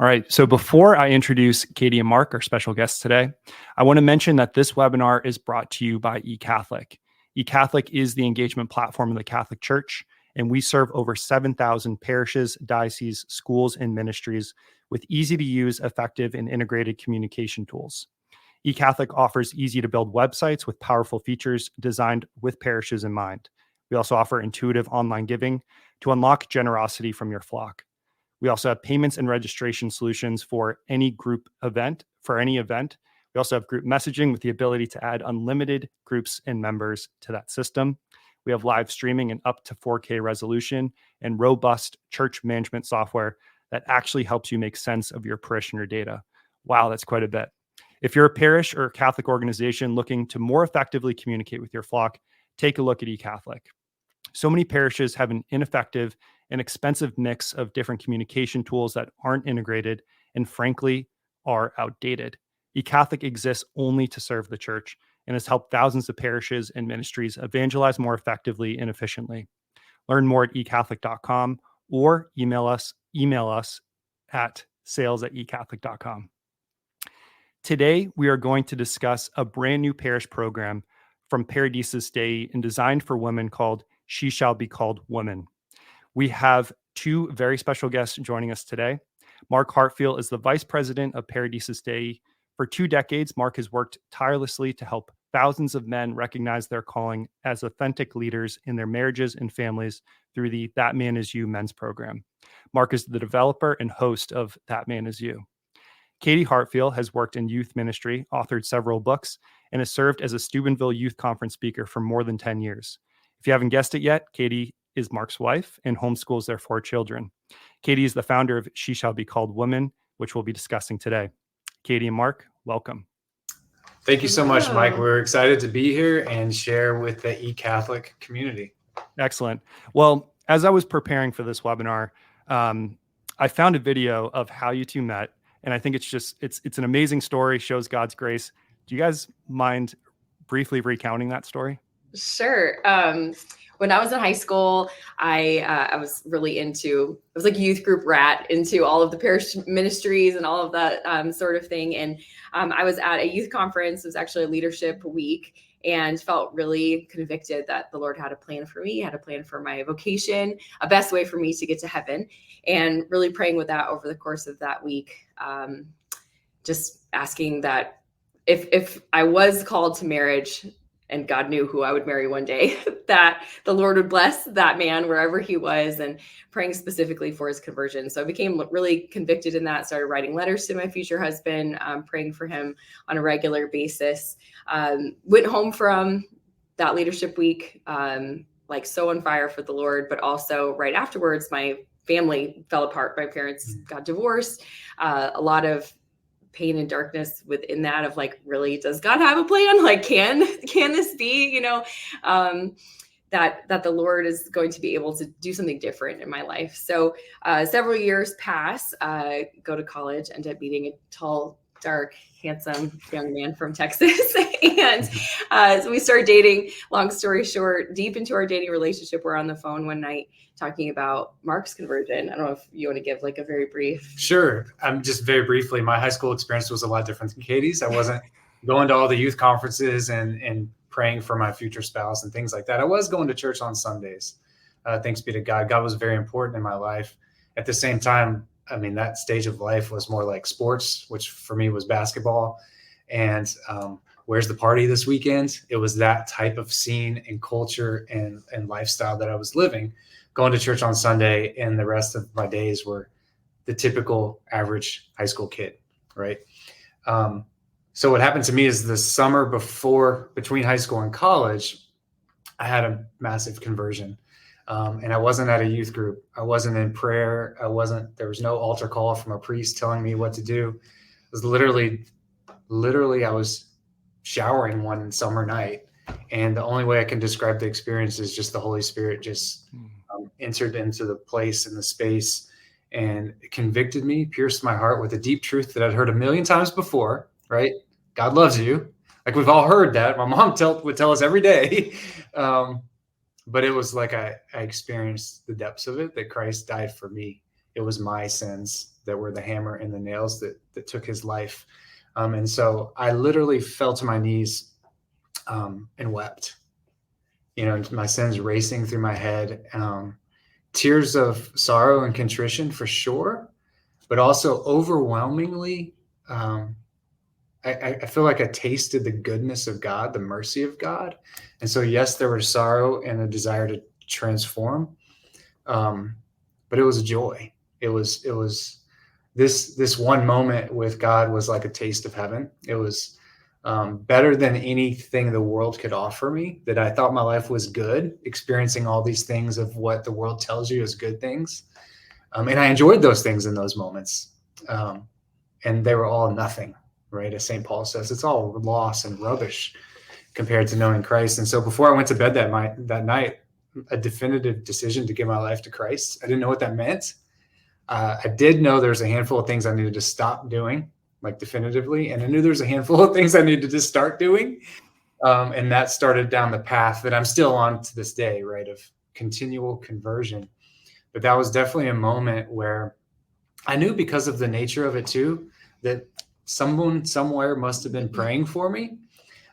All right. So before I introduce Katie and Mark, our special guests today, I want to mention that this webinar is brought to you by eCatholic. eCatholic is the engagement platform of the Catholic Church, and we serve over 7,000 parishes, dioceses, schools, and ministries with easy-to-use, effective, and integrated communication tools. eCatholic offers easy-to-build websites with powerful features designed with parishes in mind. We also offer intuitive online giving to unlock generosity from your flock. We also have payments and registration solutions for any group event, We also have group messaging with the ability to add unlimited groups and members to that system. We have live streaming and up to 4K resolution and robust church management software that actually helps you make sense of your parishioner data. Wow, that's quite a bit. If you're a parish or Catholic organization looking to more effectively communicate with your flock, take a look at eCatholic. So many parishes have an ineffective and expensive mix of different communication tools that aren't integrated and frankly are outdated. eCatholic exists only to serve the church and has helped thousands of parishes and ministries evangelize more effectively and efficiently. Learn more at ecatholic.com or email us at sales@ecatholic.com. Today, we are going to discuss a brand new parish program from Parish Dei and designed for women called She Shall Be Called Woman. We have two very special guests joining us today. Mark Hartfiel is the Vice President of Parish Dei. For 2 decades, Mark has worked tirelessly to help thousands of men recognize their calling as authentic leaders in their marriages and families through the That Man Is You men's program. Mark is the developer and host of That Man Is You. Katie Hartfiel has worked in youth ministry, authored several books, and has served as a Steubenville Youth Conference speaker for more than 10 years. If you haven't guessed it yet, Katie is Mark's wife and homeschools their 4 children. Katie is the founder of She Shall Be Called Woman, which we'll be discussing today. Katie and Mark, welcome. Thank you so much, Mike. We're excited to be here and share with the eCatholic community. Excellent. Well, as I was preparing for this webinar, I found a video of how you two met, and I think it's an amazing story, shows God's grace. Do you guys mind briefly recounting that story? Sure. When I was in high school, I was really I was like a youth group rat, into all of the parish ministries and all of that sort of thing. And I was at a youth conference. It was actually a leadership week, and felt really convicted that the Lord had a plan for me, had a plan for my vocation, a best way for me to get to heaven, and really praying with that over the course of that week. Just asking that if I was called to marriage, and God knew who I would marry one day, that the Lord would bless that man wherever he was, and praying specifically for his conversion. So I became really convicted in that, started writing letters to my future husband, praying for him on a regular basis. Went home from that leadership week, like so on fire for the Lord, but also right afterwards, my family fell apart. My parents got divorced. A lot of pain and darkness within that of like, really, does God have a plan? Like, can this be, that the Lord is going to be able to do something different in my life. So several years pass, go to college, end up meeting a tall, dark, handsome young man from Texas. And so we started dating. Long story short, deep into our dating relationship, we're on the phone one night talking about Mark's conversion. I don't know if you want to give like a very brief. Sure. Just very briefly, my high school experience was a lot different than Katie's. I wasn't going to all the youth conferences and praying for my future spouse and things like that. I was going to church on Sundays. Thanks be to God. God was very important in my life. At the same time, I mean, that stage of life was more like sports, which for me was basketball. And where's the party this weekend? It was that type of scene and culture and lifestyle that I was living. Going to church on Sunday, and the rest of my days were the typical average high school kid, right? So what happened to me is the summer between high school and college, I had a massive conversion. And I wasn't at a youth group. I wasn't in prayer. There was no altar call from a priest telling me what to do. It was literally I was showering one summer night. And the only way I can describe the experience is just the Holy Spirit just entered into the place and the space and convicted me, pierced my heart with a deep truth that I'd heard a million times before, right? God loves you. Like, we've all heard that. My mom would tell us every day. But it was like I experienced the depths of it, that Christ died for me. It was my sins that were the hammer and the nails that took his life. And so I literally fell to my knees and wept, my sins racing through my head, tears of sorrow and contrition for sure, but also overwhelmingly, I feel like I tasted the goodness of God, the mercy of God. And so, yes, there was sorrow and a desire to transform, but it was a joy. It was this one moment with God was like a taste of heaven. It was better than anything the world could offer me, that I thought my life was good, experiencing all these things of what the world tells you is good things. And I enjoyed those things in those moments. And they were all nothing, right? As St. Paul says, it's all loss and rubbish compared to knowing Christ. And so before I went to bed that night, a definitive decision to give my life to Christ. I didn't know what that meant. I did know there's a handful of things I needed to stop doing, like definitively. And I knew there's a handful of things I needed to start doing. And that started down the path that I'm still on to this day, right? Of continual conversion. But that was definitely a moment where I knew, because of the nature of it too, that someone somewhere must have been praying for me.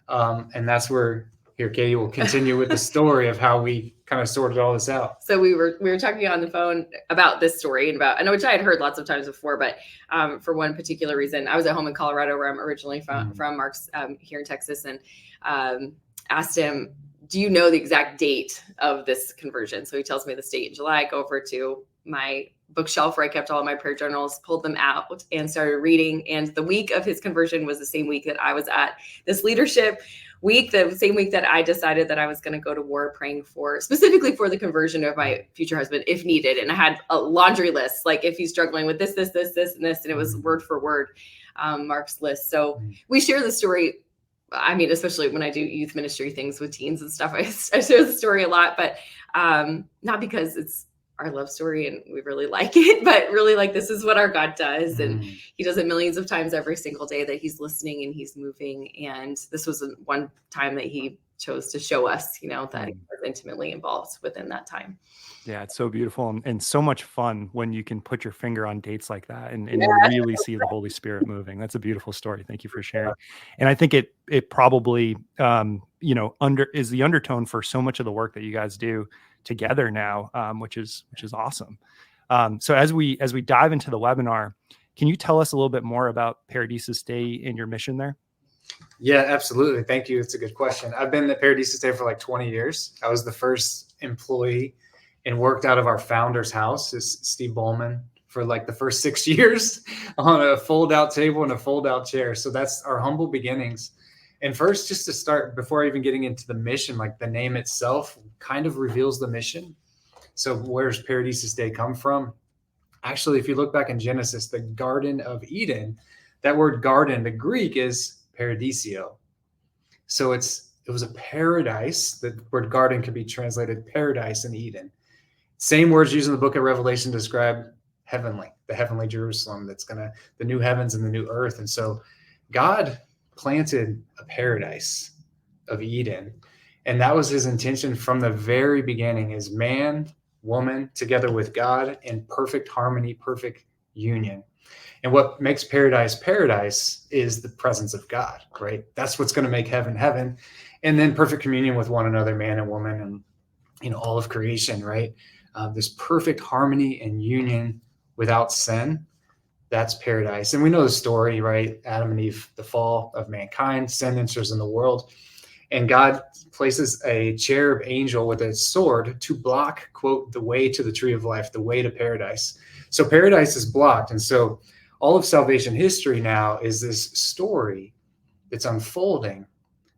And that's where here Katie will continue with the story of how we kind of sorted all this out. So we were talking on the phone about this story and I know, which I had heard lots of times before, but for one particular reason, I was at home in Colorado, where I'm originally from. Mark's here in Texas, and asked him, do you know the exact date of this conversion? So he tells me the date in July. I go over to my bookshelf where I kept all my prayer journals, pulled them out and started reading. And the week of his conversion was the same week that I was at this leadership week, the same week that I decided that I was going to go to war, praying specifically for the conversion of my future husband, if needed. And I had a laundry list, like if he's struggling with this, and this, and it was word for word, Mark's list. So we share the story. I mean, especially when I do youth ministry things with teens and stuff, I share the story a lot, but not because it's our love story and we really like it, but really, like, this is what our God does. And he does it millions of times every single day, that he's listening and he's moving. And this was one time that he chose to show us, that he was intimately involved within that time. Yeah, it's so beautiful and so much fun when you can put your finger on dates like that and really see the Holy Spirit moving. That's a beautiful story. Thank you for sharing. And I think it probably, is the undertone for so much of the work that you guys do together now, which is awesome. So as we dive into the webinar, can you tell us a little bit more about Paradisus Day and your mission there? Yeah, absolutely. Thank you. It's a good question. I've been at Paradisus Day for like 20 years. I was the first employee and worked out of our founder's house, is Steve Bowman, for like the first 6 years on a fold-out table and a fold-out chair. So that's our humble beginnings. And first, just to start, before even getting into the mission, like the name itself kind of reveals the mission. So where's Paradisus Day come from? Actually, if you look back in Genesis, the Garden of Eden, that word garden, the Greek is paradisio. So it was a paradise. The word garden could be translated paradise in Eden. Same words used in the book of Revelation to describe the heavenly Jerusalem, the new heavens and the new earth. And so God planted a paradise of Eden. And that was his intention from the very beginning, is man, woman, together with God in perfect harmony, perfect union. And what makes paradise is the presence of God, right? That's what's going to make heaven, heaven. And then perfect communion with one another, man and woman, and all of creation, right? This perfect harmony and union without sin. That's paradise. And we know the story, right? Adam and Eve, the fall of mankind, sin enters in the world. And God places a cherub angel with a sword to block, quote, the way to the tree of life, the way to paradise. So paradise is blocked. And so all of salvation history now is this story that's unfolding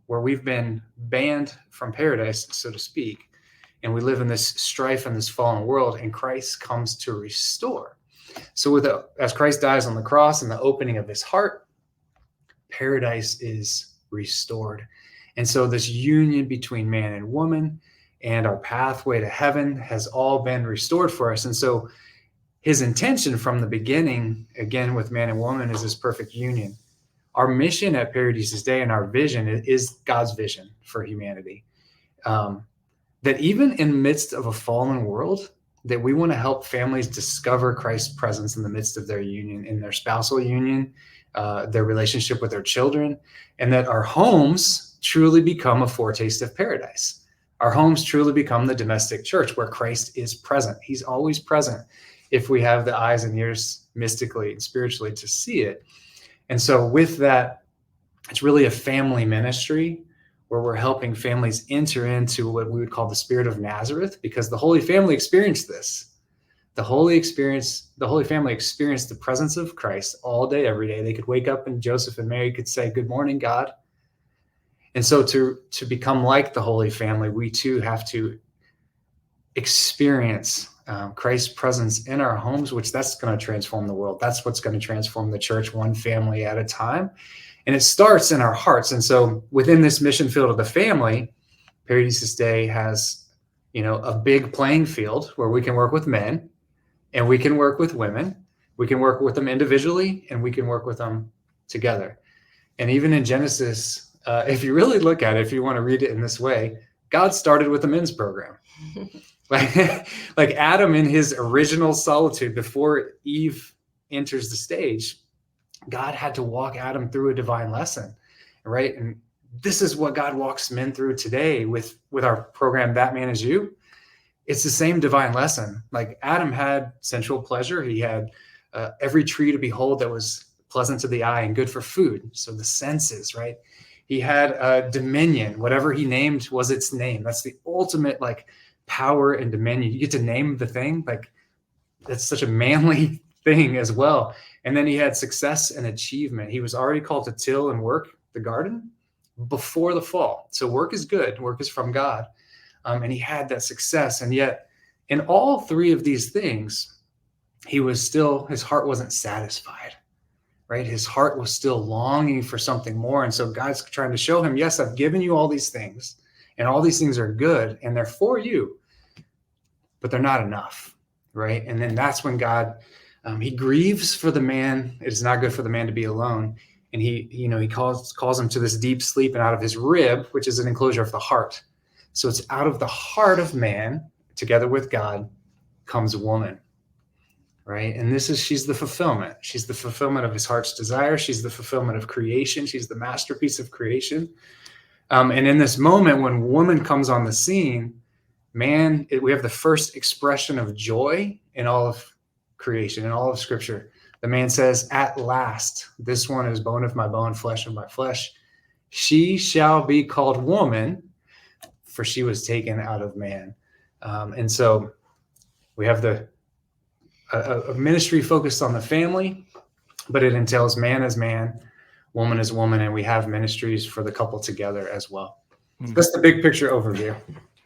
where we've been banned from paradise, so to speak. And we live in this strife in this fallen world, and Christ comes to restore. So as Christ dies on the cross and the opening of his heart, paradise is restored. And so this union between man and woman and our pathway to heaven has all been restored for us. And so his intention from the beginning, again, with man and woman, is this perfect union. Our mission at Paradisus Day and our vision is God's vision for humanity. That even in the midst of a fallen world, that we want to help families discover Christ's presence in the midst of their union, in their spousal union, their relationship with their children, and that our homes truly become a foretaste of paradise. Our homes truly become the domestic church where Christ is present. He's always present if we have the eyes and ears mystically and spiritually to see it. And so with that, it's really a family ministry where we're helping families enter into what we would call the spirit of Nazareth, because the Holy Family experienced this. The Holy Family experienced the presence of Christ all day, every day. They could wake up and Joseph and Mary could say, "Good morning, God." And so to become like the Holy Family, we too have to experience Christ's presence in our homes, which that's going to transform the world. That's what's going to transform the church, one family at a time. And it starts in our hearts. And so within this mission field of the family, Paradisus Day has, a big playing field where we can work with men and we can work with women. We can work with them individually and we can work with them together. And even in Genesis, if you really look at it, if you want to read it in this way, God started with a men's program. like Adam in his original solitude before Eve enters the stage, God had to walk Adam through a divine lesson, right? And this is what God walks men through today with our program, That Man Is You. It's the same divine lesson. Like Adam had sensual pleasure. He had every tree to behold that was pleasant to the eye and good for food. So the senses, right? He had dominion. Whatever he named was its name. That's the ultimate power and dominion. You get to name the thing. That's such a manly thing as well. And then he had success and achievement. He was already called to till and work the garden before the fall. So work is good. Work is from God. And he had that success. And yet in all three of these things, his heart wasn't satisfied, right? His heart was still longing for something more. And so God's trying to show him, yes, I've given you all these things and all these things are good and they're for you, but they're not enough, right? And then that's when God, he grieves for the man. It is not good for the man to be alone. And he calls him to this deep sleep, and out of his rib, which is an enclosure of the heart. So it's out of the heart of man, together with God, comes woman, right? And she's the fulfillment. She's the fulfillment of his heart's desire. She's the fulfillment of creation. She's the masterpiece of creation. And in this moment, when woman comes on the scene, we have the first expression of joy in all of creation, in all of Scripture. The man says, "At last, this one is bone of my bone, flesh of my flesh. She shall be called woman, for she was taken out of man." And so we have a ministry focused on the family, but it entails man as man, woman as woman, and we have ministries for the couple together as well. Mm-hmm. That's the big picture overview.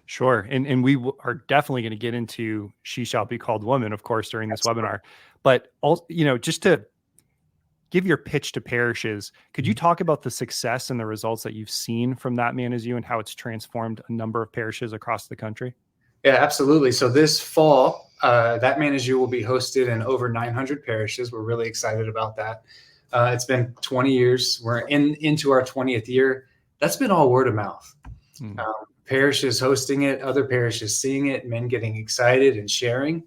Sure. And we are definitely going to get into She Shall Be Called Woman, of course, during this webinar. But also, just to give your pitch to parishes, could you talk about the success and the results that you've seen from That Man Is You and how it's transformed a number of parishes across the country? Yeah, absolutely. So this fall, That Man Is You will be hosted in over 900 parishes. We're really excited about that. It's been 20 years. We're into our 20th year. That's been all word of mouth. Mm-hmm. Parishes hosting it, other parishes seeing it, men getting excited and sharing.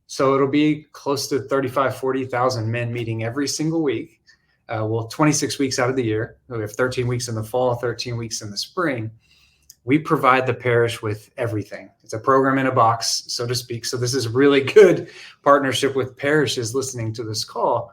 So it'll be close to 40,000 men meeting every single week. 26 weeks out of the year. We have 13 weeks in the fall, 13 weeks in the spring. We provide the parish with everything. It's a program in a box, so to speak. So this is really good partnership with parishes listening to this call.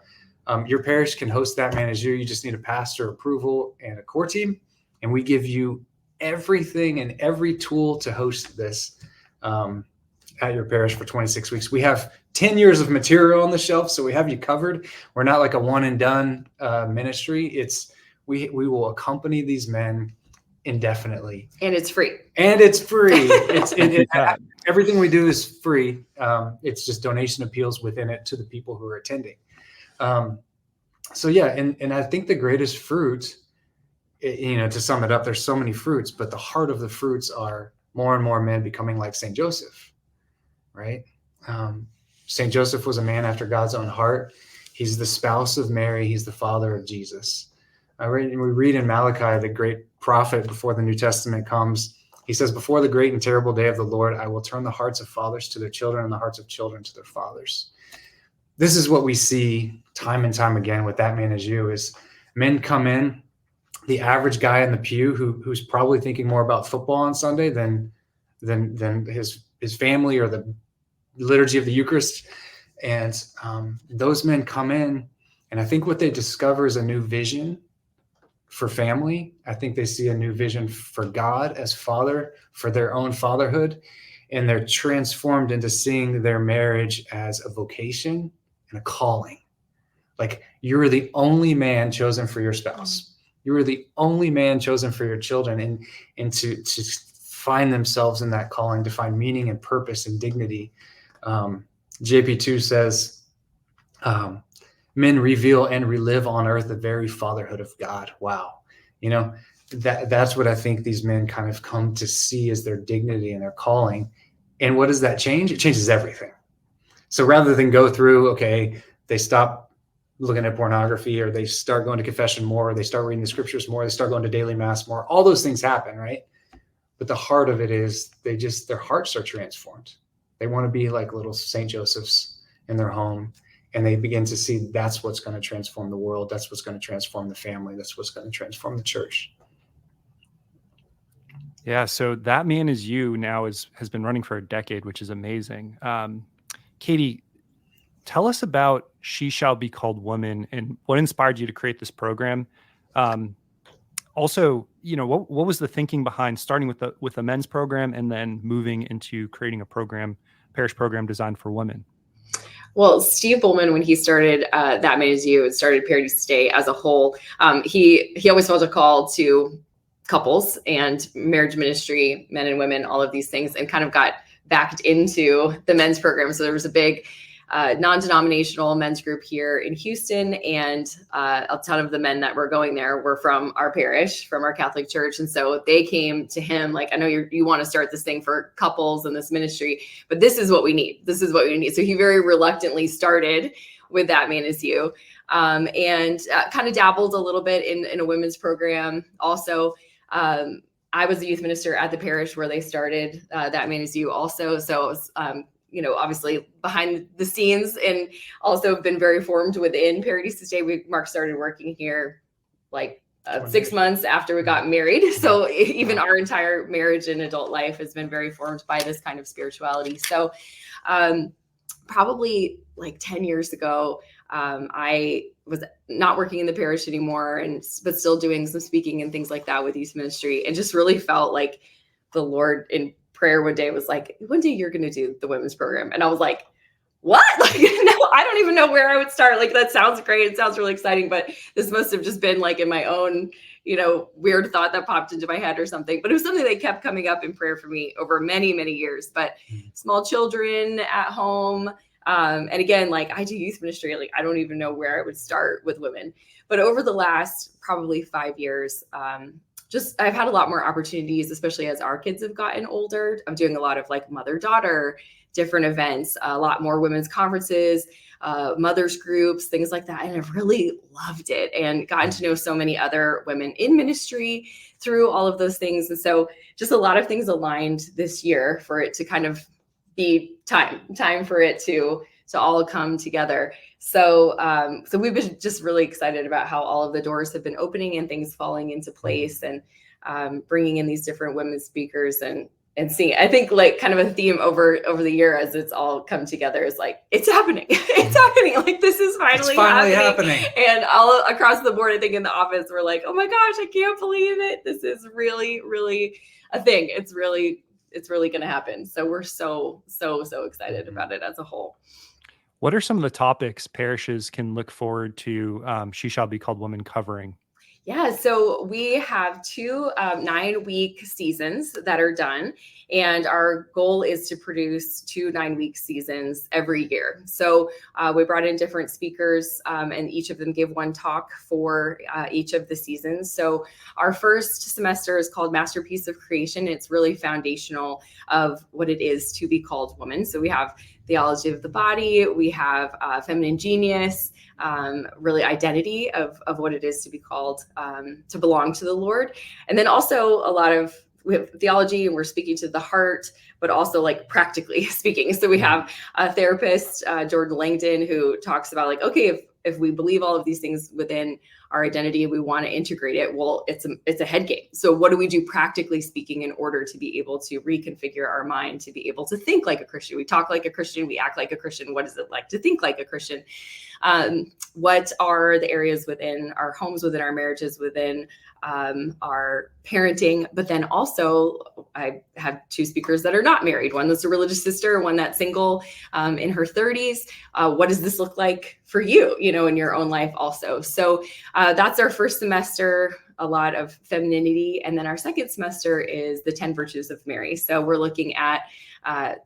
Your parish can host That Man Is You. You just need a pastor approval and a core team. And we give you everything and every tool to host this at your parish for 26 weeks. We have 10 years of material on the shelf, so we have you covered. We're not like a one and done ministry. We will accompany these men indefinitely. And it's free. Everything we do is free. It's just donation appeals within it to the people who are attending. So yeah, and I think the greatest fruit, to sum it up, there's so many fruits, but the heart of the fruits are more and more men becoming like St. Joseph, right? St. Joseph was a man after God's own heart. He's the spouse of Mary. He's the father of Jesus. We read in Malachi, the great prophet before the New Testament comes, He says, before the great and terrible day of the Lord, I will turn the hearts of fathers to their children and the hearts of children to their fathers. This is what we see time and time again with That Man Is You, is men come in, the average guy in the pew who's probably thinking more about football on Sunday than his family or the liturgy of the Eucharist. And those men come in, and I think what they discover is a new vision for family. I think they see a new vision for God as Father, for their own fatherhood, and they're transformed into seeing their marriage as a vocation and a calling. Like, you're the only man chosen for your spouse. You are the only man chosen for your children, and to find themselves in that calling, to find meaning and purpose and dignity. JP2 says, men reveal and relive on earth the very fatherhood of God. Wow. That's what I think these men kind of come to see as their dignity and their calling. And what does that change? It changes everything. So rather than go through, okay, they stop looking at pornography, or they start going to confession more, or they start reading the scriptures more, they start going to daily mass more, all those things happen, right? But the heart of it is their hearts are transformed. They want to be like little St. Joseph's in their home. And they begin to see that's what's going to transform the world. That's what's going to transform the family. That's what's going to transform the church. Yeah. So That Man Is You now has been running for a decade, which is amazing. Katie, tell us about She Shall Be Called Woman and what inspired you to create this program. Also, what was the thinking behind starting with the men's program and then moving into creating a parish program designed for women? Well, Steve Bowman, when he started That Man Is You and started Parish Day as a whole, he always felt a call to couples and marriage ministry, men and women, all of these things, and kind of got backed into the men's program. So there was a big non-denominational men's group here in Houston, and a ton of the men that were going there were from our parish, from our Catholic church. And so they came to him like, I know you want to start this thing for couples and this ministry, but this is what we need. This is what we need. So he very reluctantly started with That Man Is You, and kind of dabbled a little bit in a women's program. Also, I was a youth minister at the parish where they started That Man Is You also. So it was, obviously behind the scenes, and also been very formed within Parish Day. Mark started working here like 6 months after we got married. So even our entire marriage and adult life has been very formed by this kind of spirituality. So probably like 10 years ago, I was not working in the parish anymore, but still doing some speaking and things like that with youth ministry, and just really felt like the Lord in prayer one day was like, one day you're going to do the women's program. And I was like, what? Like, no, I don't even know where I would start. Like, that sounds great. It sounds really exciting, but this must have just been like in my own, weird thought that popped into my head or something. But it was something that kept coming up in prayer for me over many, many years. But small children at home. And again, like, I do youth ministry. Like, I don't even know where I would start with women. But over the last probably 5 years, I've had a lot more opportunities, especially as our kids have gotten older. I'm doing a lot of like mother-daughter different events, a lot more women's conferences, mothers groups, things like that. And I've really loved it and gotten to know so many other women in ministry through all of those things. And so just a lot of things aligned this year for it to kind of be time for it to all come together. So we've been just really excited about how all of the doors have been opening and things falling into place, and bringing in these different women speakers and seeing, I think like kind of a theme over the year as it's all come together is like, it's happening. It's happening. Like, this is finally happening. And all across the board, I think in the office, we're like, oh my gosh, I can't believe it. This is really, really a thing. It's really going to happen. So we're so excited about it as a whole. What are some of the topics parishes can look forward to She Shall Be Called Woman covering? Yeah, so we have 2 9-week seasons that are done, and our goal is to produce 2 9-week seasons every year. So we brought in different speakers, and each of them gave one talk for each of the seasons. So our first semester is called Masterpiece of Creation. It's really foundational of what it is to be called woman. So we have theology of the body, we have feminine genius, really identity of what it is to be called, to belong to the Lord. And then also a lot of we have theology and we're speaking to the heart, but also like practically speaking. So we have a therapist, Jordan Langdon, who talks about like, okay, if we believe all of these things within our identity, we want to integrate it. Well, it's a head game. So what do we do practically speaking in order to be able to reconfigure our mind, to be able to think like a Christian? We talk like a Christian, we act like a Christian. What is it like to think like a Christian? What are the areas within our homes, within our marriages, within our parenting? But then also I have two speakers that are not married, one that's a religious sister, one that's single, in her 30s. What does this look like for you, in your own life also? So that's our first semester, a lot of femininity. And then our second semester is the 10 virtues of Mary. So we're looking at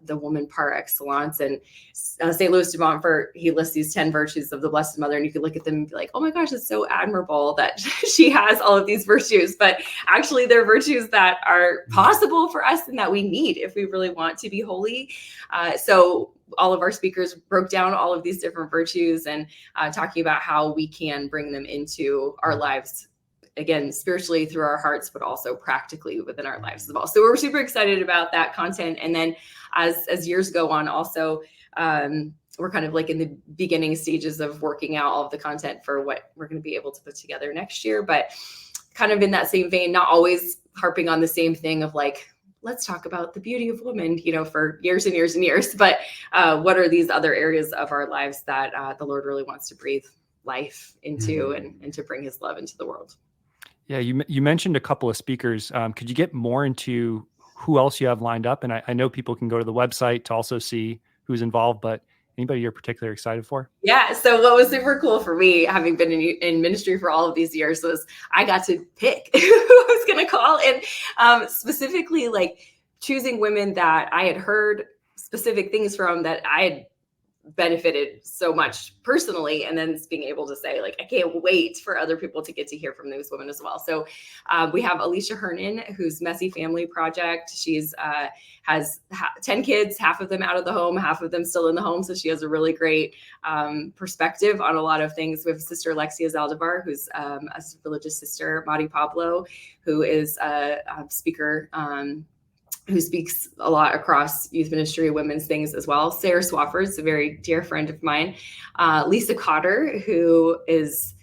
the woman par excellence. And St. Louis de Montfort, he lists these 10 virtues of the Blessed Mother, and you could look at them and be like, oh my gosh, it's so admirable that she has all of these virtues. But actually, they're virtues that are possible for us and that we need if we really want to be holy. So all of our speakers broke down all of these different virtues and talking about how we can bring them into our lives, again, spiritually through our hearts, but also practically within our lives as well. So we're super excited about that content. And then as years go on, also, we're kind of like in the beginning stages of working out all of the content for what we're going to be able to put together next year. But kind of in that same vein, not always harping on the same thing of like, let's talk about the beauty of women, for years and years and years. But what are these other areas of our lives that the Lord really wants to breathe life into and to bring his love into the world? Yeah, you mentioned a couple of speakers. Could you get more into who else you have lined up? And I know people can go to the website to also see who's involved, but anybody you're particularly excited for? Yeah. So what was super cool for me, having been in ministry for all of these years, was I got to pick who I was going to call, and specifically like choosing women that I had heard specific things from that I had benefited so much personally, and then being able to say like, I can't wait for other people to get to hear from those women as well. So we have Alicia Hernan, whose Messy Family Project. She's has 10 kids, half of them out of the home, half of them still in the home. So she has a really great perspective on a lot of things. We have Sister Alexia Zaldivar, who's a religious sister, Madi Pablo, who is a speaker who speaks a lot across youth ministry, women's things as well. Sarah Swafford's a very dear friend of mine. Lisa Cotter, who is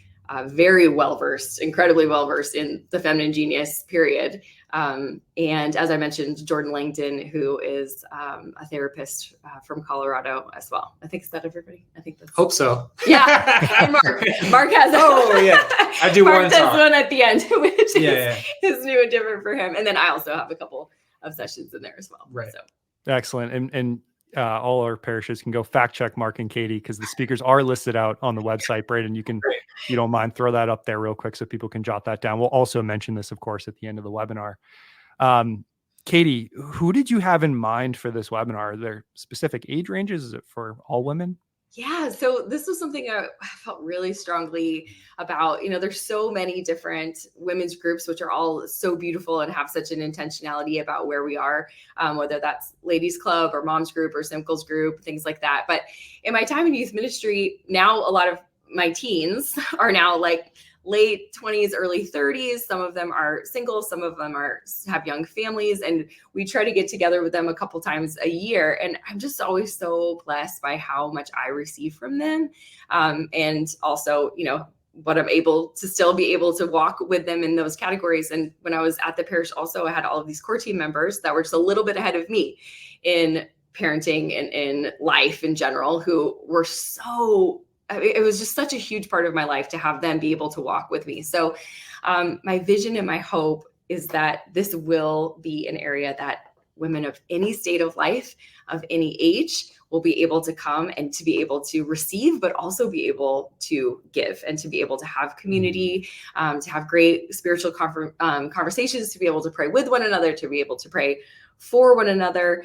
very well-versed, incredibly well-versed in the feminine genius period. And as I mentioned, Jordan Langdon, who is a therapist from Colorado as well. I think, is that everybody? I think that's. Hope so. Yeah. And Mark has. Oh, yeah. I do Mark one does song. one at the end, which Yeah. is new and different for him. And then I also have a couple of sessions in there as well. Right. So. Excellent. And all our parishes can go fact check Mark and Katie, because the speakers are listed out on the website. Braden, you can, if you don't mind, throw that up there real quick so people can jot that down. We'll also mention this, of course, at the end of the webinar. Katie, who did you have in mind for this webinar? Are there specific age ranges? Is it for all women? Yeah, so this was something I felt really strongly about. There's so many different women's groups, which are all so beautiful and have such an intentionality about where we are, whether that's ladies club or mom's group or Simcoe's group, things like that. But in my time in youth ministry, now a lot of my teens are now like late 20s, early 30s. Some of them are single, some of them have young families, and we try to get together with them a couple times a year. And I'm just always so blessed by how much I receive from them. And also, what I'm able to still be able to walk with them in those categories. And when I was at the parish also, I had all of these core team members that were just a little bit ahead of me in parenting and in life in general, who were it was just such a huge part of my life to have them be able to walk with me. So my vision and my hope is that this will be an area that women of any state of life, of any age, will be able to come and to be able to receive, but also be able to give and to be able to have community, to have great spiritual conversations, to be able to pray with one another, to be able to pray for one another.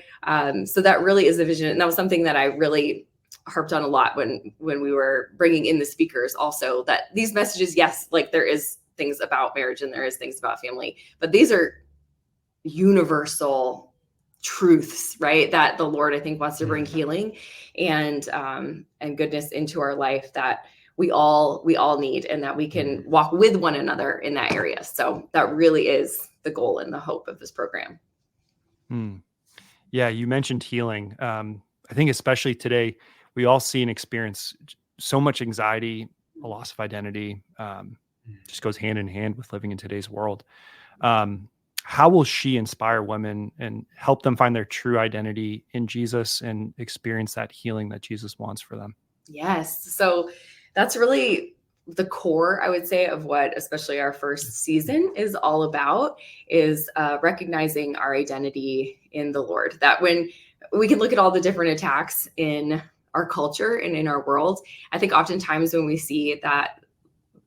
So that really is the vision. And that was something that I really harped on a lot when we were bringing in the speakers also, that these messages, yes, like there is things about marriage and there is things about family, but these are universal truths, right? That the Lord, I think, wants to bring healing and goodness into our life, that we all need, and that we can walk with one another in that area. So that really is the goal and the hope of this program. Yeah, you mentioned healing. I think especially today, we all see and experience so much anxiety, a loss of identity, just goes hand in hand with living in today's world. How will she inspire women and help them find their true identity in Jesus and experience that healing that Jesus wants for them? Yes. So that's really the core, I would say, of what especially our first season is all about, is recognizing our identity in the Lord. That when we can look at all the different attacks in our culture and in our world, I think oftentimes when we see that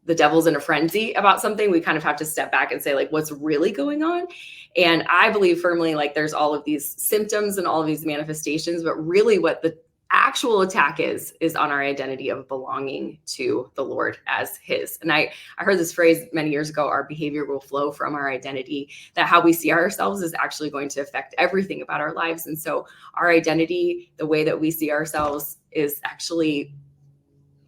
the devil's in a frenzy about something, we kind of have to step back and say, like, what's really going on? And I believe firmly, like, there's all of these symptoms and all of these manifestations, but really what the actual attack is on our identity of belonging to the Lord as his. And I heard this phrase many years ago: our behavior will flow from our identity, that how we see ourselves is actually going to affect everything about our lives. And so our identity, the way that we see ourselves, is actually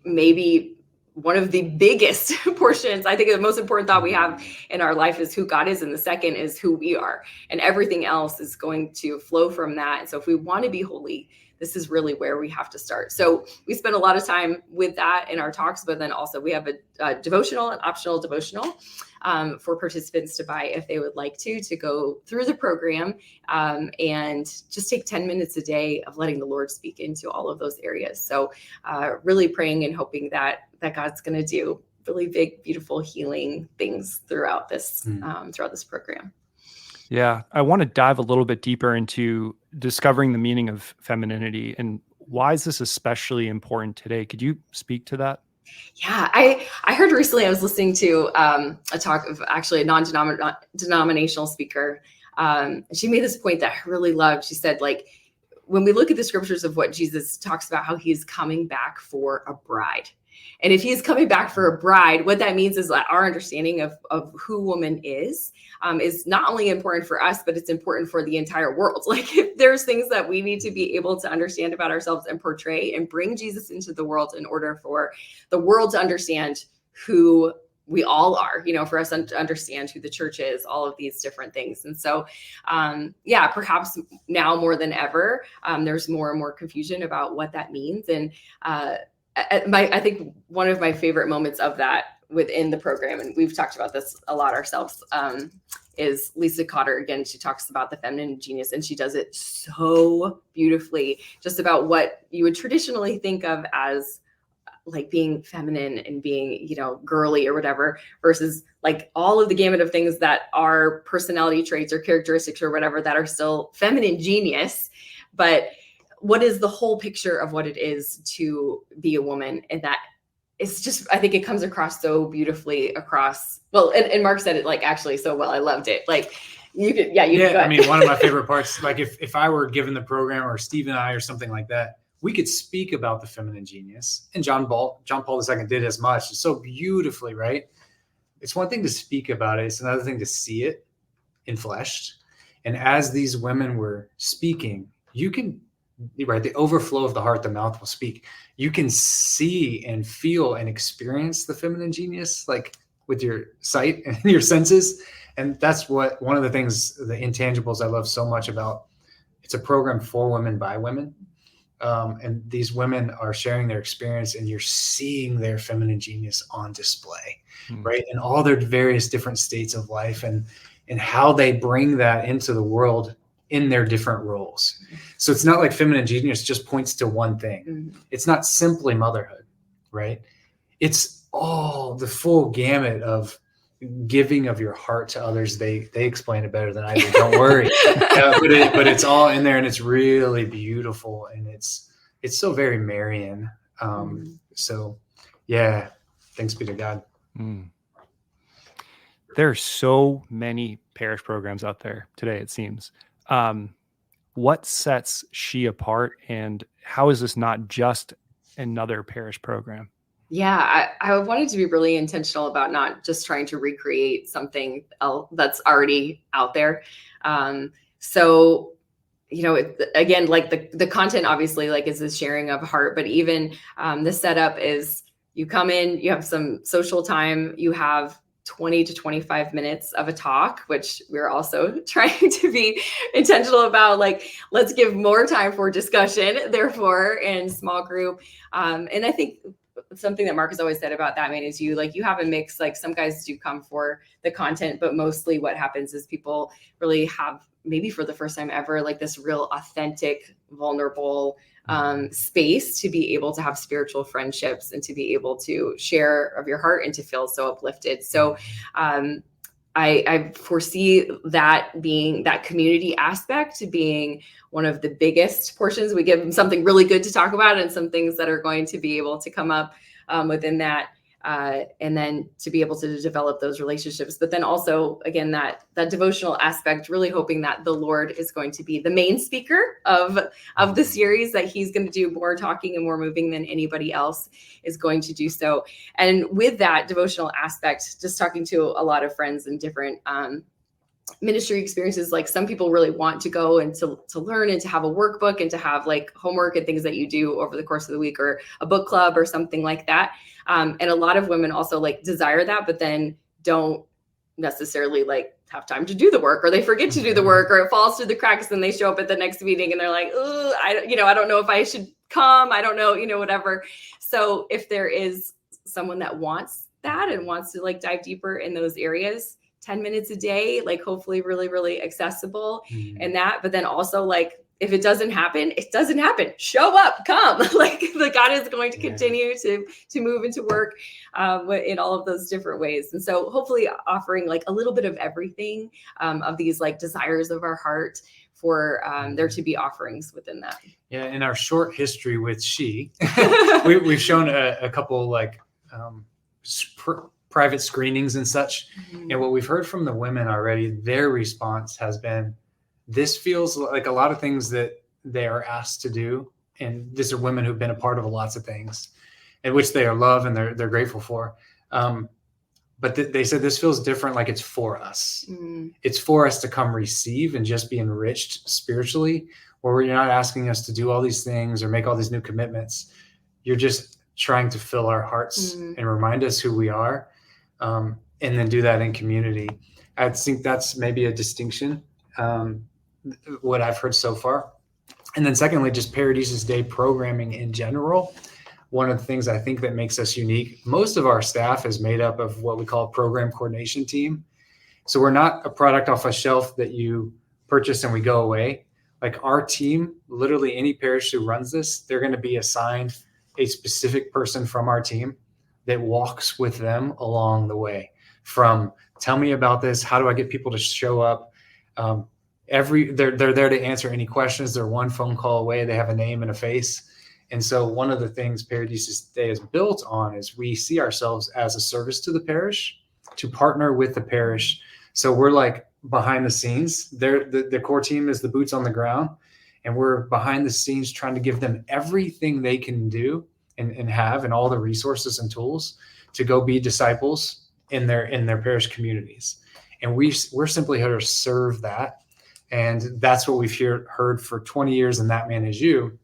maybe one of the biggest portions. I think the most important thought we have in our life is who God is, and the second is who we are, and everything else is going to flow from that. And so if we want to be holy, this is really where we have to start. So we spend a lot of time with that in our talks, but then also we have a devotional, an optional devotional for participants to buy if they would like to go through the program and just take 10 minutes a day of letting the Lord speak into all of those areas. So really praying and hoping that God's going to do really big, beautiful healing things throughout this program. Yeah, I want to dive a little bit deeper into discovering the meaning of femininity, and why is this especially important today? Could you speak to that? Yeah, I heard recently, I was listening to a talk of actually a non-denominational speaker. She made this point that I really loved. She said, like, when we look at the scriptures of what Jesus talks about, how he's coming back for a bride. And if he's coming back for a bride, what that means is that our understanding of who woman is not only important for us, but it's important for the entire world. Like, if there's things that we need to be able to understand about ourselves and portray and bring Jesus into the world in order for the world to understand who we all are, for us to understand who the church is, all of these different things. And so, perhaps now more than ever, there's more and more confusion about what that means. And I think one of my favorite moments of that within the program, and we've talked about this a lot ourselves, is Lisa Cotter. Again, she talks about the feminine genius, and she does it so beautifully, just about what you would traditionally think of as like being feminine and being, girly or whatever, versus like all of the gamut of things that are personality traits or characteristics or whatever that are still feminine genius. But what is the whole picture of what it is to be a woman? And that it's just, I think it comes across so beautifully and Mark said it like actually so well. I loved it. Like you could, go ahead. I mean, one of my favorite parts, like if I were given the program, or Steve and I or something like that, we could speak about the feminine genius. And John Paul II did as much, so beautifully, right? It's one thing to speak about it. It's another thing to see it in flesh. And as these women were speaking, right, the overflow of the heart, the mouth will speak. You can see and feel and experience the feminine genius, like with your sight and your senses. And that's one of the things, the intangibles I love so much about. It's a program for women by women. And these women are sharing their experience, and you're seeing their feminine genius on display, right? And all their various different states of life, and how they bring that into the world in their different roles. So it's not like feminine genius just points to one thing. Mm-hmm. It's not simply motherhood, right? It's all the full gamut of giving of your heart to others. They explain it better than I do. Don't worry. But it's all in there, and it's really beautiful, and it's so very Marian. So yeah, thanks be to God. There are so many parish programs out there today, it seems. What sets she apart, and how is this not just another parish program? Yeah, I wanted to be really intentional about not just trying to recreate something else that's already out there. So, again, like the content obviously like is the sharing of heart, but even the setup is you come in, you have some social time, you have 20 to 25 minutes of a talk, which we're also trying to be intentional about. Like, let's give more time for discussion, therefore, in small group. And I think something that Mark has always said about That Man Is You, like, you have a mix. Like, some guys do come for the content, but mostly what happens is people really have, maybe for the first time ever, like this real authentic, vulnerable space to be able to have spiritual friendships and to be able to share of your heart and to feel so uplifted. So I foresee that being, that community aspect being one of the biggest portions. We give them something really good to talk about and some things that are going to be able to come up within that. And then to be able to develop those relationships, but then also, again, that devotional aspect, really hoping that the Lord is going to be the main speaker of the series, that he's going to do more talking and more moving than anybody else is going to do so. And with that devotional aspect, just talking to a lot of friends and different ministry experiences, like some people really want to go and to learn and to have a workbook and to have like homework and things that you do over the course of the week, or a book club or something like that. And a lot of women also like desire that, but then don't necessarily like have time to do the work, or they forget to do the work, or it falls through the cracks and they show up at the next meeting and they're like, oh, I don't know if I should come. I don't know, whatever. So if there is someone that wants that and wants to like dive deeper in those areas, 10 minutes a day, like hopefully really, really accessible and that, but then also like, if it doesn't happen, it doesn't happen. Show up, come. Like the God is going to continue to move into work in all of those different ways. And so hopefully offering like a little bit of everything of these like desires of our heart for there to be offerings within that. Yeah. In our short history with we've shown a couple like private screenings and such. And what we've heard from the women already, their response has been, this feels like a lot of things that they are asked to do. And these are women who've been a part of lots of things in which they are loved and they're grateful for. But they said this feels different, like it's for us. It's for us to come receive and just be enriched spiritually, where you're not asking us to do all these things or make all these new commitments. You're just trying to fill our hearts and remind us who we are, and then do that in community. I think that's maybe a distinction, what I've heard so far. And then secondly, just Paradise's Day programming in general. One of the things I think that makes us unique, most of our staff is made up of what we call a program coordination team. So we're not a product off a shelf that you purchase and we go away. Like our team, literally any parish who runs this, they're going to be assigned a specific person from our team that walks with them along the way, from tell me about this, how do I get people to show up? They're there to answer any questions. They're one phone call away. They have a name and a face. And so one of the things Paradise's Day is built on is we see ourselves as a service to the parish, to partner with the parish. So we're like behind the scenes. The core team is the boots on the ground, and we're behind the scenes trying to give them everything they can do and have, and all the resources and tools to go be disciples in their parish communities. And we're simply here to serve that. And that's what we've heard for 20 years in That Man Is You,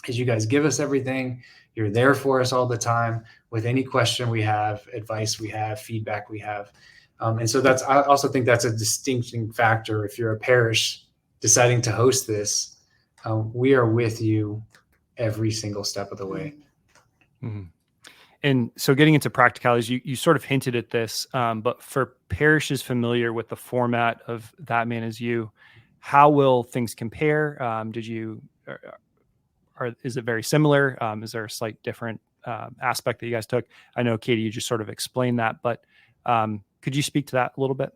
is you guys give us everything. You're there for us all the time with any question we have, advice we have, feedback we have. And so I also think that's a distinction factor. If you're a parish deciding to host this, we are with you every single step of the way. Mm-hmm. And so getting into practicalities, you sort of hinted at this, but for parishes familiar with the format of That Man Is You, how will things compare? Is it very similar? Is there a slight different aspect that you guys took? I know, Katie, you just sort of explained that, but could you speak to that a little bit?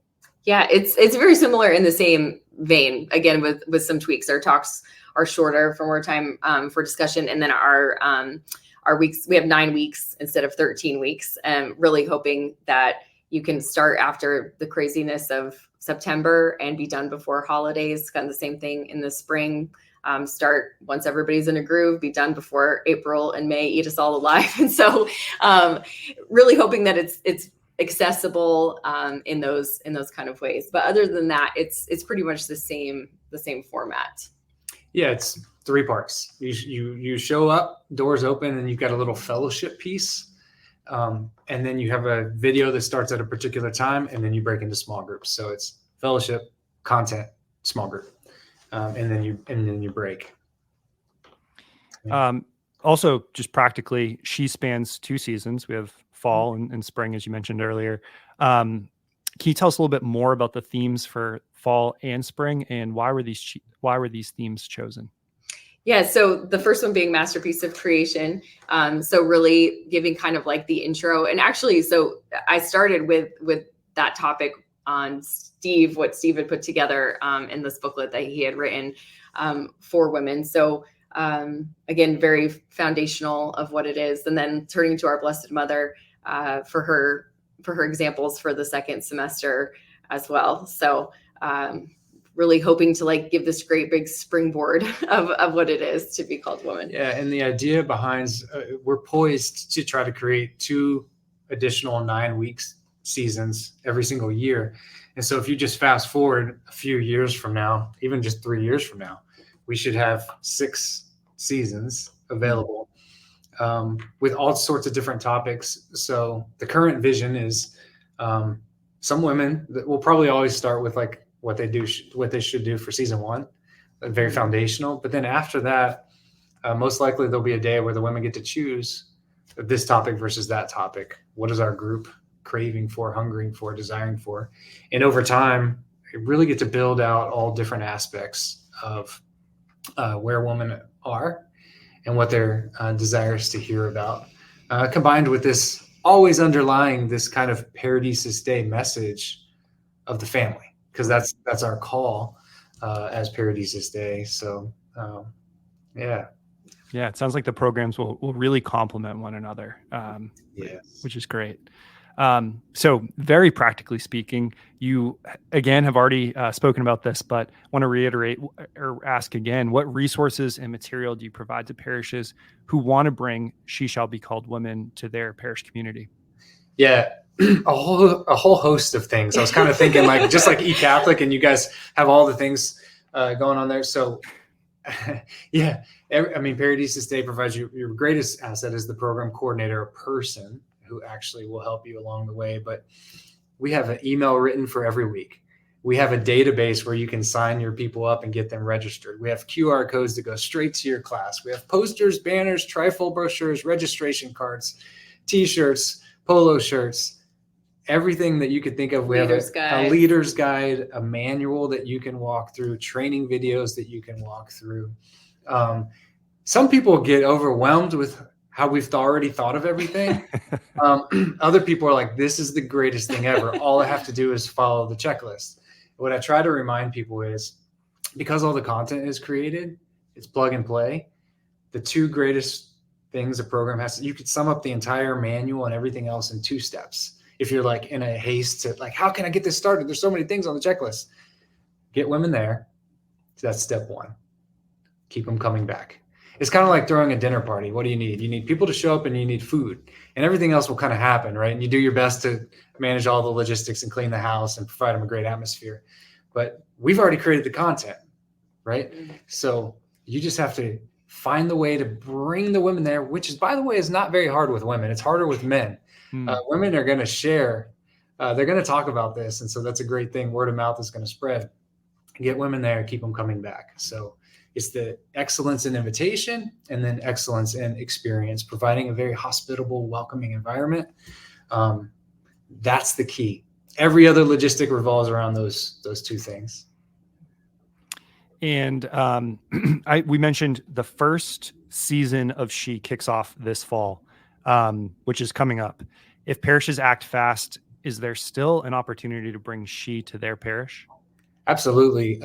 Yeah, it's very similar in the same vein, again, with some tweaks. Our talks are shorter for more time for discussion. And then our weeks, we have 9 weeks instead of 13 weeks, and really hoping that you can start after the craziness of September and be done before holidays. Kind of the same thing in the spring. Start once everybody's in a groove, be done before April and May eat us all alive. And so really hoping that it's accessible in those kind of ways. But other than that, it's pretty much the same format. Yeah, it's 3 parts. You show up, doors open, and you've got a little fellowship piece And then you have a video that starts at a particular time, and then you break into small groups. So it's fellowship, content, small group, and then you break. Also, just practically, she spans 2 seasons. We have fall and spring, as you mentioned earlier. Can you tell us a little bit more about the themes for fall and spring, and why were these themes chosen? Yeah, so the first one being masterpiece of creation. So really giving kind of like the intro, and actually, so I started with that topic on what Steve had put together in this booklet that he had written for women. So again, very foundational of what it is, and then turning to our Blessed Mother for her examples for the second semester as well. So really hoping to like give this great big springboard of what it is to be called woman. Yeah, and the idea behind we're poised to try to create 2 additional 9-week seasons every single year. And so if you just fast forward a few years from now, even just 3 years from now, we should have 6 seasons available with all sorts of different topics. So the current vision is some women that will probably always start with like what they should do for season 1, very foundational. But then after that, most likely there'll be a day where the women get to choose this topic versus that topic. What is our group craving for, hungering for, desiring for? And over time, you really get to build out all different aspects of where women are and what their desires to hear about, combined with this always underlying this kind of Paradisus Day message of the family. Because that's our call as Paradisus Day. So, yeah. Yeah, it sounds like the programs will really complement one another, Yes. which is great. So very practically speaking, you again have already spoken about this, but want to reiterate or ask again, what resources and material do you provide to parishes who want to bring She Shall Be Called Women to their parish community? Yeah. A whole host of things. I was kind of thinking like just like eCatholic, and you guys have all the things going on there. So yeah, Paradisus Day provides you your greatest asset is the program coordinator, a person who actually will help you along the way. But we have an email written for every week. We have a database where you can sign your people up and get them registered. We have QR codes that go straight to your class. We have posters, banners, trifold brochures, registration cards, T-shirts, polo shirts, everything that you could think of. We have a leader's guide, a manual that you can walk through, training videos that you can walk through. Some people get overwhelmed with how we've already thought of everything. Other people are like, this is the greatest thing ever. All I have to do is follow the checklist. What I try to remind people is, because all the content is created, it's plug and play. The 2 greatest things a program has, you could sum up the entire manual and everything else in 2 steps. If you're like in a haste to like, how can I get this started? There's so many things on the checklist. Get women there. That's step 1. Keep them coming back. It's kind of like throwing a dinner party. What do you need? You need people to show up and you need food, and everything else will kind of happen, right? And you do your best to manage all the logistics and clean the house and provide them a great atmosphere. But we've already created the content, right? So you just have to find the way to bring the women there, which is, by the way, is not very hard with women. It's harder with men. Women are going to share. They're going to talk about this. And so that's a great thing. Word of mouth is going to spread. Get women there, keep them coming back. So it's the excellence in invitation and then excellence in experience, providing a very hospitable, welcoming environment. That's the key. Every other logistic revolves around those 2 things. And we mentioned the first season of She kicks off this fall, which is coming up. If parishes act fast, is there still an opportunity to bring She to their parish? Absolutely.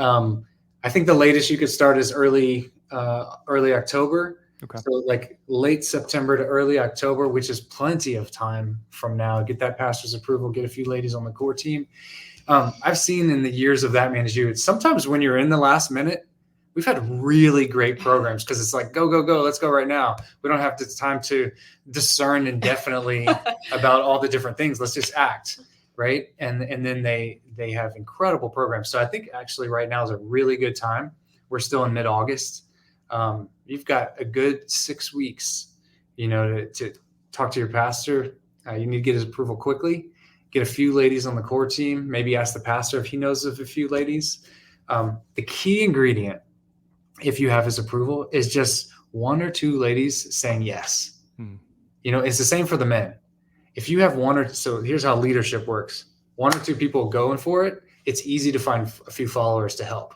I think the latest you could start is early October. Okay. So like late September to early October, which is plenty of time from now. Get that pastor's approval, get a few ladies on the core team. I've seen in the years of that manage you, sometimes when you're in the last minute, we've had really great programs because it's like, go, let's go right now. We don't have the time to discern indefinitely about all the different things. Let's just act, right? And then they have incredible programs. So I think actually right now is a really good time. We're still in mid-August. You've got a good 6 weeks, to talk to your pastor, You need to get his approval quickly. Get a few ladies on the core team. Maybe ask the pastor if he knows of a few ladies. The key ingredient, if you have his approval, is just 1 or 2 ladies saying yes. It's the same for the men. If you have so here's how leadership works. 1 or 2 people going for it, it's easy to find a few followers to help,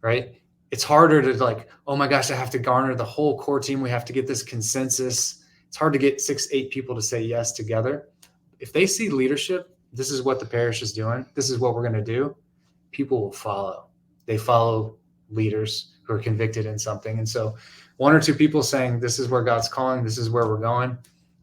right? It's harder to oh my gosh, I have to garner the whole core team. We have to get this consensus. It's hard to get 6, 8 people to say yes together. If they see leadership, this is what the parish is doing, this is what we're going to do, people will follow. They follow leaders who are convicted in something. And so 1 or 2 people saying, this is where God's calling, this is where we're going,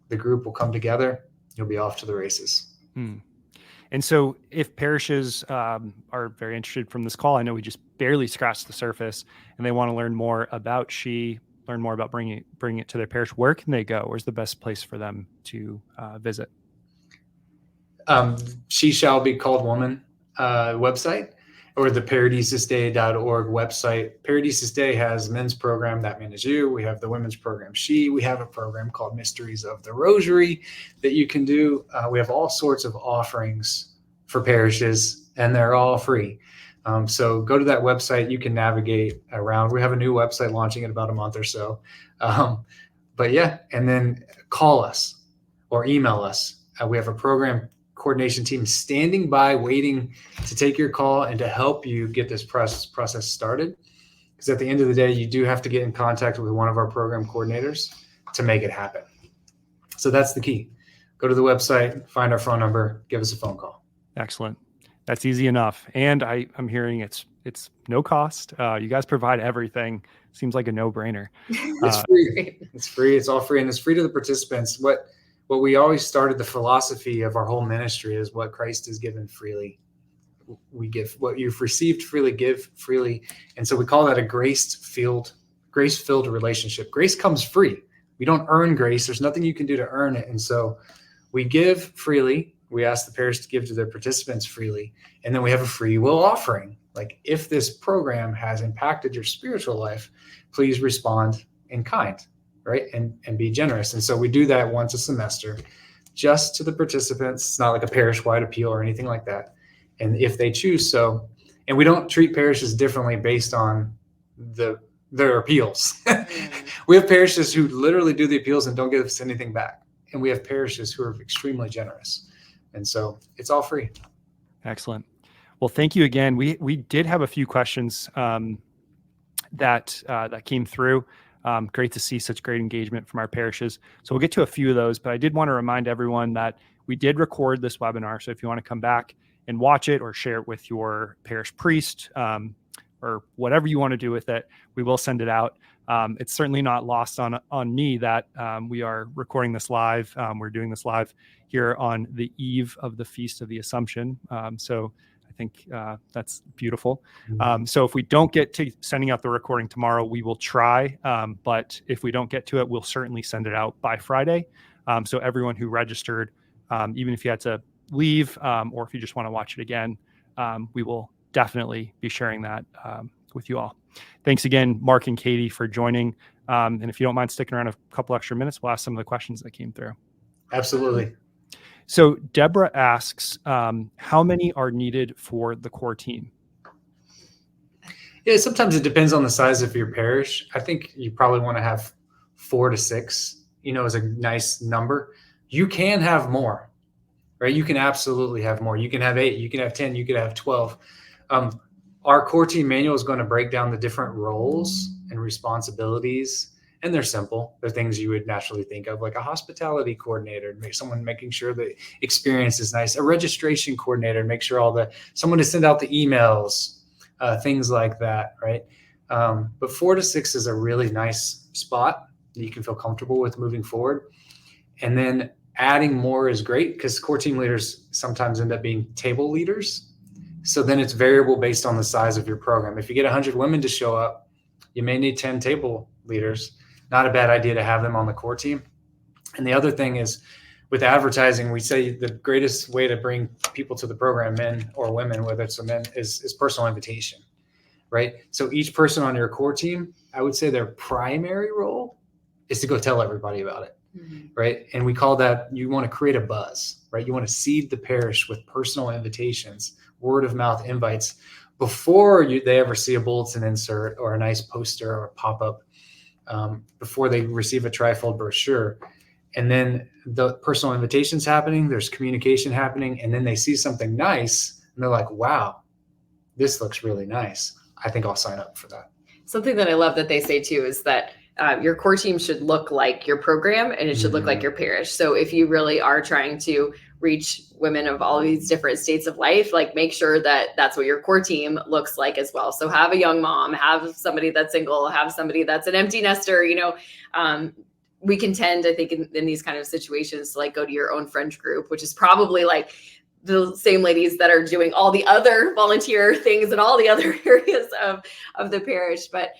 the group will come together. You'll be off to the races. And so if parishes are very interested from this call, I know we just barely scratched the surface, and they want to learn more about learn more about bringing it to their parish, where can they go? Where's the best place for them to visit? She Shall Be Called Woman website, or the paradisesday.org website. Paradises Day has men's program, That Man Is You. We have the women's program, She. We have a program called Mysteries of the Rosary that you can do. We have all sorts of offerings for parishes, and they're all free. So go to that website. You can navigate around. We have a new website launching in about a month or so. But yeah, and then call us or email us. We have a program coordination team standing by, waiting to take your call and to help you get this process started. Because at the end of the day, you do have to get in contact with one of our program coordinators to make it happen. So that's the key. Go to the website, find our phone number, give us a phone call. Excellent. That's easy enough. And I'm hearing it's no cost. You guys provide everything. Seems like a no-brainer. It's free. It's free. It's all free, and it's free to the participants. What we always started, the philosophy of our whole ministry, is what Christ has given freely. We give what you've received freely, give freely. And so we call that a grace-filled relationship. Grace comes free. We don't earn grace. There's nothing you can do to earn it. And so we give freely. We ask the parish to give to their participants freely. And then we have a free will offering. Like, if this program has impacted your spiritual life, please respond in kind. Right. And be generous. And so we do that once a semester, just to the participants. It's not like a parish-wide appeal or anything like that. And if they choose so, and we don't treat parishes differently based on their appeals. We have parishes who literally do the appeals and don't give us anything back. And we have parishes who are extremely generous. And so it's all free. Excellent. Well, thank you again. We did have a few questions that came through. Great to see such great engagement from our parishes. So we'll get to a few of those, but I did want to remind everyone that we did record this webinar. So if you want to come back and watch it or share it with your parish priest, or whatever you want to do with it, we will send it out. It's certainly not lost on me that we are recording this live. We're doing this live here on the eve of the Feast of the Assumption. So I think that's beautiful. So if we don't get to sending out the recording tomorrow, we will try. But if we don't get to it, we'll certainly send it out by Friday. So everyone who registered, even if you had to leave or if you just want to watch it again, we will definitely be sharing that with you all. Thanks again, Mark and Katie, for joining. And if you don't mind sticking around a couple extra minutes, we'll ask some of the questions that came through. Absolutely. So Deborah asks, how many are needed for the core team? Yeah, sometimes it depends on the size of your parish. I think you probably want to have 4 to 6, as a nice number. You can have more, right? You can absolutely have more. You can have 8, you can have 10, you could have 12. Our core team manual is going to break down the different roles and responsibilities. And they're simple. They're things you would naturally think of, like a hospitality coordinator, someone making sure the experience is nice, a registration coordinator, make sure someone to send out the emails, things like that, right? But 4 to 6 is a really nice spot that you can feel comfortable with moving forward. And then adding more is great, because core team leaders sometimes end up being table leaders. So then it's variable based on the size of your program. If you get 100 women to show up, you may need 10 table leaders. Not a bad idea to have them on the core team. And the other thing is, with advertising, we say the greatest way to bring people to the program, men or women, whether it's a men, is personal invitation, right? So each person on your core team, I would say their primary role is to go tell everybody about it. right? And we call that, you want to create a buzz, right? You want to seed the parish with personal invitations, word of mouth invites before they ever see a bulletin insert or a nice poster or a pop-up, before they receive a trifold brochure. And then the personal invitation's happening, there's communication happening, and then they see something nice and they're like, wow, this looks really nice. I think I'll sign up for that. Something that I love that they say too is that your core team should look like your program, and it should look like your parish. So if you really are trying to reach women of all these different states of life, like make sure that that's what your core team looks like as well. So have a young mom, have somebody that's single, have somebody that's an empty nester. We can tend, I think, in these kind of situations to like go to your own friend group, which is probably like the same ladies that are doing all the other volunteer things in all the other areas of the parish. But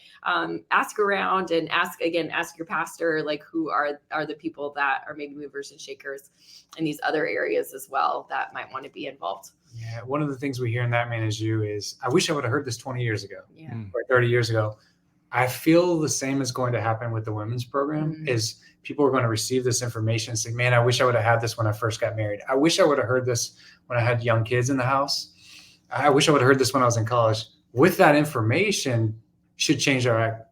ask around and ask your pastor, like, who are the people that are maybe movers and shakers in these other areas as well that might want to be involved. Yeah. One of the things we hear in That Man Is You is, I wish I would have heard this 20 years ago or 30 years ago. I feel the same is going to happen with the women's program is people are going to receive this information and say, man, I wish I would have had this when I first got married. I wish I would have heard this when I had young kids in the house. I wish I would have heard this when I was in college. With that information should change our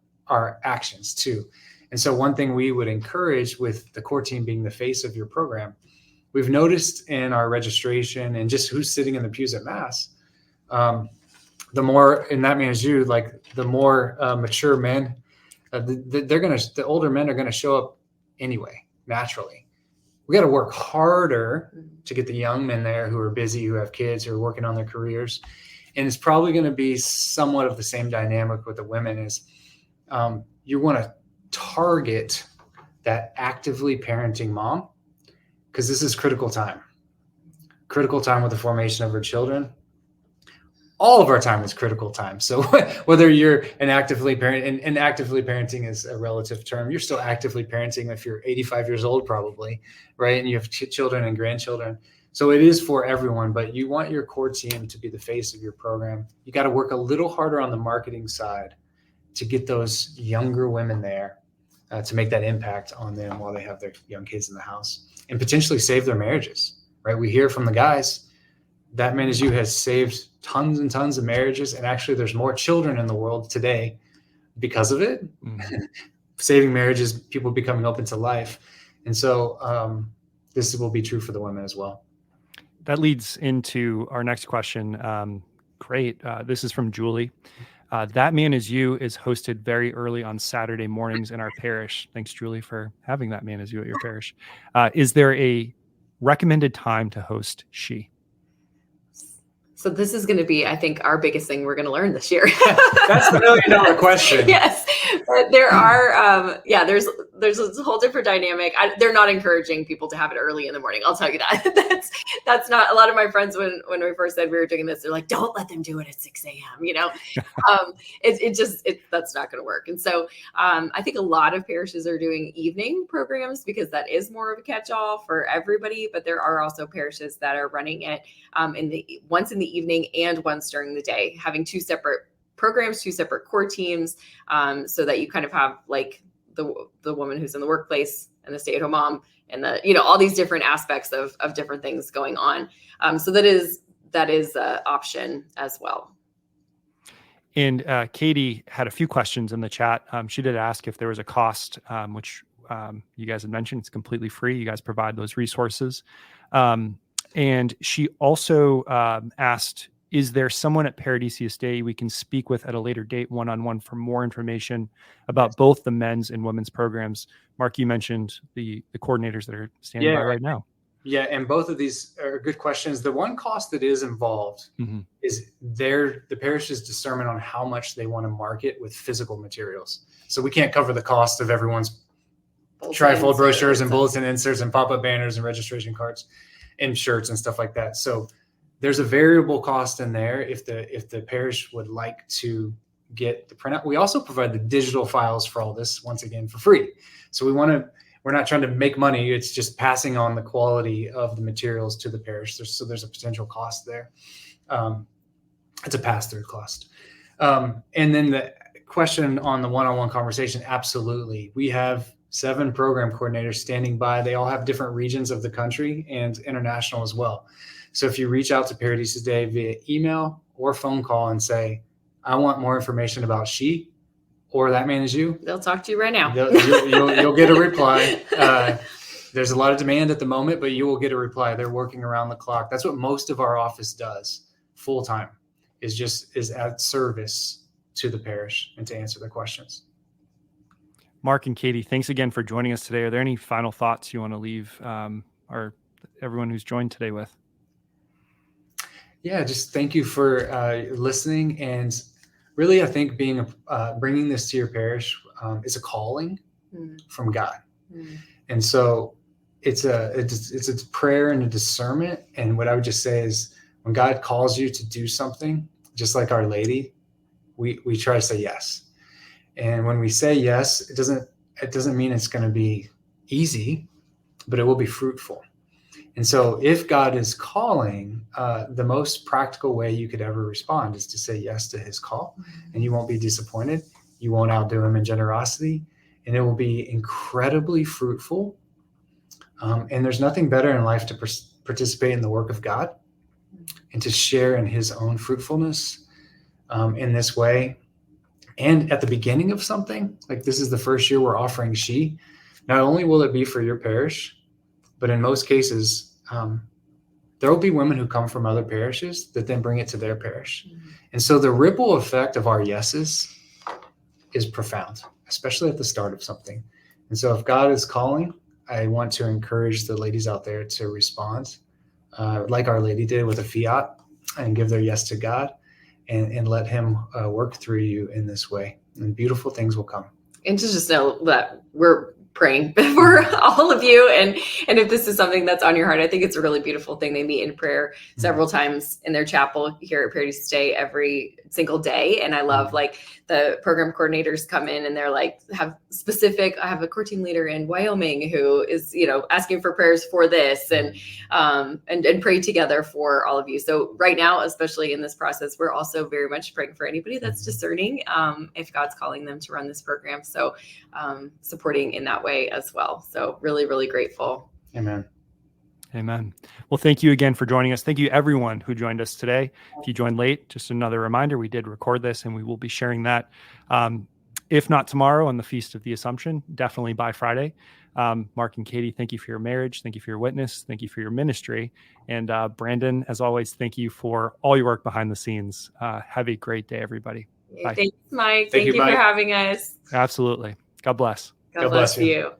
actions too. And so one thing we would encourage, with the core team being the face of your program, we've noticed in our registration and just who's sitting in the pews at Mass, the more, and That Man Is You, like the more mature men, the older men are going to show up anyway, naturally. We got to work harder to get the young men there who are busy, who have kids, who are working on their careers. And it's probably going to be somewhat of the same dynamic with the women is you want to target that actively parenting mom, because this is critical time with the formation of her children. All of our time is critical time. So whether you're an actively parent, and actively parenting is a relative term, you're still actively parenting if you're 85 years old, probably, right? And you have children and grandchildren. So it is for everyone, but you want your core team to be the face of your program. You got to work a little harder on the marketing side to get those younger women there, to make that impact on them while they have their young kids in the house, and potentially save their marriages, right? We hear from the guys, That Man Is You has saved tons and tons of marriages. And actually there's more children in the world today because of it. Saving marriages, people becoming open to life. And so this will be true for the women as well. That leads into our next question. Great. This is from Julie. That Man Is You is hosted very early on Saturday mornings in our parish. Thanks, Julie, for having That Man Is You at your parish. Is there a recommended time to host She? So this is going to be, I think, our biggest thing we're going to learn this year. That's the $1 million question. Yes, but there are, there's a whole different dynamic. They're not encouraging people to have it early in the morning. I'll tell you that. That's not, a lot of my friends when we first said we were doing this, they're like, don't let them do it at 6 a.m. That's not going to work. And so I think a lot of parishes are doing evening programs because that is more of a catch-all for everybody. But there are also parishes that are running it once in the evening and once during the day, having two separate programs, two separate core teams, so that you kind of have like the woman who's in the workplace and the stay-at-home mom and all these different aspects of different things going on. So that is an option as well. And Katie had a few questions in the chat. She did ask if there was a cost, which you guys had mentioned. It's completely free. You guys provide those resources. And she also asked, is there someone at Paradisius Dei we can speak with at a later date, one-on-one, for more information about both the men's and women's programs? Mark, you mentioned the coordinators that are standing by right now. Yeah, and both of these are good questions. The one cost that is involved is the parish's discernment on how much they want to market with physical materials. So we can't cover the cost of everyone's trifold brochures and bulletin inserts and pop-up banners and registration cards and shirts and stuff like that. So there's a variable cost in there if the parish would like to get the printout. We also provide the digital files for all this, once again, for free. So we're not trying to make money. It's just passing on the quality of the materials to the parish. There's a potential cost there. It's a pass-through cost. And then the question on the one-on-one conversation, absolutely. We have 7 program coordinators standing by. They all have different regions of the country and international as well. So if you reach out to Parish today via email or phone call and say, I want more information about She, or That Man Is You, They'll talk to you right now. You'll get a reply. There's a lot of demand at the moment, but you will get a reply. They're working around the clock. That's what most of our office does full time, is at service to the parish and to answer their questions. Mark and Katie, thanks again for joining us today. Are there any final thoughts you want to leave or everyone who's joined today with? Yeah, just thank you for listening. And really, I think bringing this to your parish is a calling from God. And so it's a prayer and a discernment. And what I would just say is, when God calls you to do something, just like Our Lady, we try to say yes. And when we say yes, it doesn't mean it's going to be easy, but it will be fruitful. And so if God is calling, the most practical way you could ever respond is to say yes to his call, and you won't be disappointed. You won't outdo him in generosity, and it will be incredibly fruitful. And there's nothing better in life to participate in the work of God and to share in his own fruitfulness in this way. And at the beginning of something, like this is the first year we're offering She, not only will it be for your parish, but in most cases, there will be women who come from other parishes that then bring it to their parish. And so the ripple effect of our yeses is profound, especially at the start of something. And so if God is calling, I want to encourage the ladies out there to respond like Our Lady did with a fiat, and give their yes to God, and let him work through you in this way. And beautiful things will come. And to just know that we're praying for all of you. And if this is something that's on your heart, I think it's a really beautiful thing. They meet in prayer several times in their chapel here at Parish Stay every single day. And I love like the program coordinators come in and they're like, I have a core team leader in Wyoming who is, asking for prayers for this and pray together for all of you. So right now, especially in this process, we're also very much praying for anybody that's discerning, if God's calling them to run this program. So supporting in that way as well. So really, really grateful. Amen. Amen. Well, thank you again for joining us. Thank you everyone who joined us today. If you joined late, just another reminder, we did record this and we will be sharing that. If not tomorrow on the Feast of the Assumption, definitely by Friday. Mark and Katie, thank you for your marriage. Thank you for your witness. Thank you for your ministry. And Brandon, as always, thank you for all your work behind the scenes. Have a great day, everybody. Bye. Thanks, Mike. Thank you, for Mike. having us. Absolutely. God bless. God bless you.